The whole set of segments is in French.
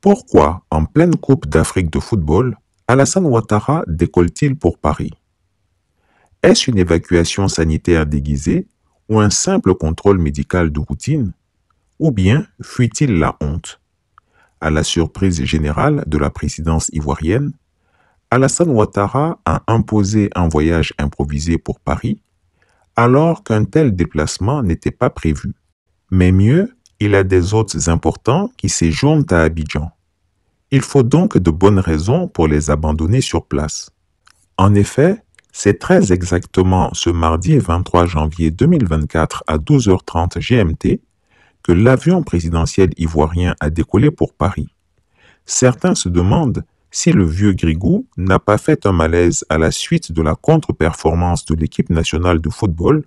Pourquoi, en pleine Coupe d'Afrique de football, Alassane Ouattara décolle-t-il pour Paris? Est-ce une évacuation sanitaire déguisée ou un simple contrôle médical de routine? Ou bien fuit-il la honte? À la surprise générale de la présidence ivoirienne, Alassane Ouattara a imposé un voyage improvisé pour Paris, alors qu'un tel déplacement n'était pas prévu. Mais mieux, il a des hôtes importants qui séjournent à Abidjan. Il faut donc de bonnes raisons pour les abandonner sur place. En effet, c'est très exactement ce mardi 23 janvier 2024 à 12h30 GMT que l'avion présidentiel ivoirien a décollé pour Paris. Certains se demandent si le vieux Grigou n'a pas fait un malaise à la suite de la contre-performance de l'équipe nationale de football,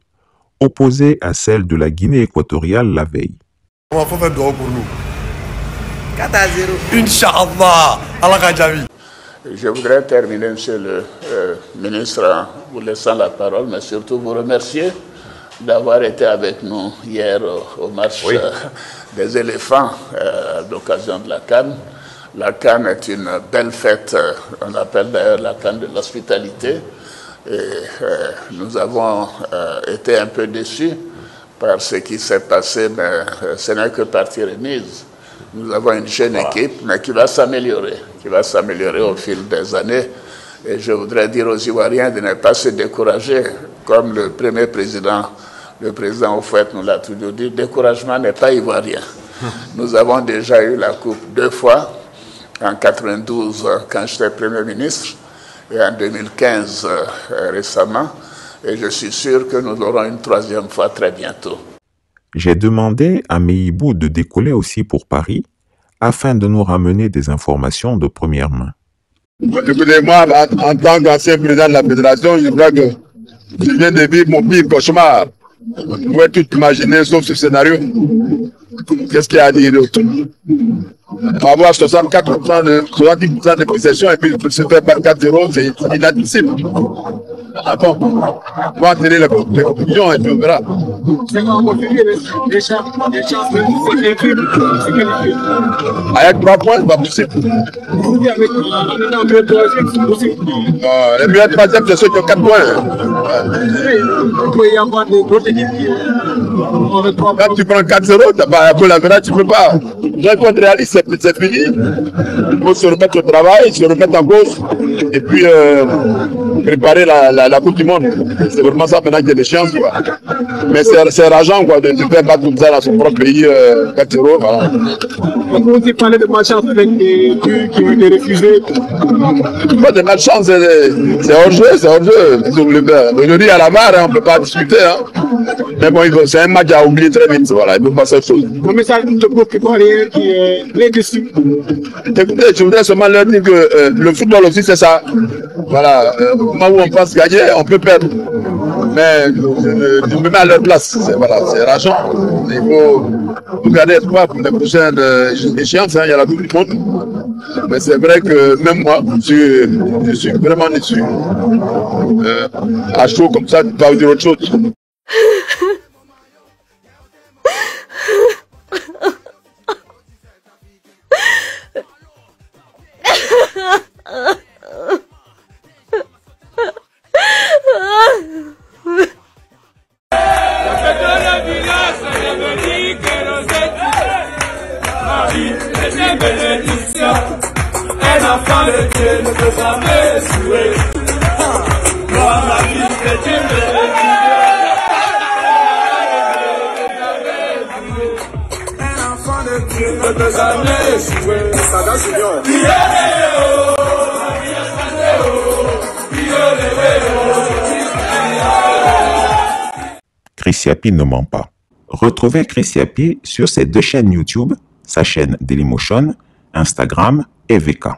opposée à celle de la Guinée équatoriale la veille. On va faire dehors pour nous. 4-0. Inch'Allah, Allah Khajavi. Je voudrais terminer, Monsieur le ministre, en vous laissant la parole, mais surtout vous remercier d'avoir été avec nous hier au marche des éléphants à l'occasion de la CAN. La CAN est une belle fête, on appelle d'ailleurs la CAN de l'hospitalité. Et nous avons été un peu déçus par ce qui s'est passé, mais ce n'est que partie remise. Nous avons une jeune équipe, mais qui va s'améliorer au fil des années. Et je voudrais dire aux Ivoiriens de ne pas se décourager, comme le premier président, le président Houphouët nous l'a toujours dit, le découragement n'est pas ivoirien. Nous avons déjà eu la coupe 2 fois, en 92 quand j'étais Premier ministre, et en 2015 récemment, et je suis sûr que nous l'aurons une 3e fois très bientôt. J'ai demandé à Meïbou de décoller aussi pour Paris, afin de nous ramener des informations de première main. Écoutez, moi, en tant qu'ancien président de la fédération, je crois que je viens de vivre mon pire cauchemar. Vous pouvez tout imaginer, sauf ce scénario. Qu'est-ce qu'il y a à dire d'autre? Avoir 70% de possession et puis se faire par 4-0, c'est inadmissible. Ah bon, on va tenir les conclusions et puis on verra. Avec 3 points, c'est pas possible. Les meilleurs 3e, c'est ceux qui ont 4 points. Quand tu prends 4-0, pour la verdade, tu ne peux pas. J'ai contre réaliste, c'est fini. Il faut se remettre au travail, se remettre en cause et puis préparer la Coupe du Monde. C'est vraiment ça maintenant qu'il y a des chances. Quoi. Mais c'est rageant quoi, de faire battre comme ça dans son propre pays 4-0. Voilà. On peut aussi parler de malchance avec des buts qui ont été refusés. Pas de malchance, c'est hors-jeu, c'est hors-jeu. Aujourd'hui à la barre, on ne peut pas discuter. Hein. Mais bon, c'est un match à oublier très vite. Voilà, il faut passer à autre chose. Un message de groupe qui est très déçu. Écoutez, je voudrais seulement leur dire que le football aussi, c'est ça. Voilà, au moment où on pense gagner, on peut perdre. Mais je me mets à leur place. C'est rageant. Il faut garder espoir pour les prochaines échéances. Hein. Il y a la Coupe du Monde. Mais c'est vrai que même moi, je suis vraiment déçu. À chaud comme ça, tu ne peux pas dire autre chose. Un enfant de Dieu ne peut jamais échouer. Moi, la vie de Dieu un enfant de Dieu ne peut jamais échouer. Chris Yapi ne ment pas. Retrouvez Chris Yapi sur ses 2 chaînes YouTube, sa chaîne Dailymotion, Instagram et VK.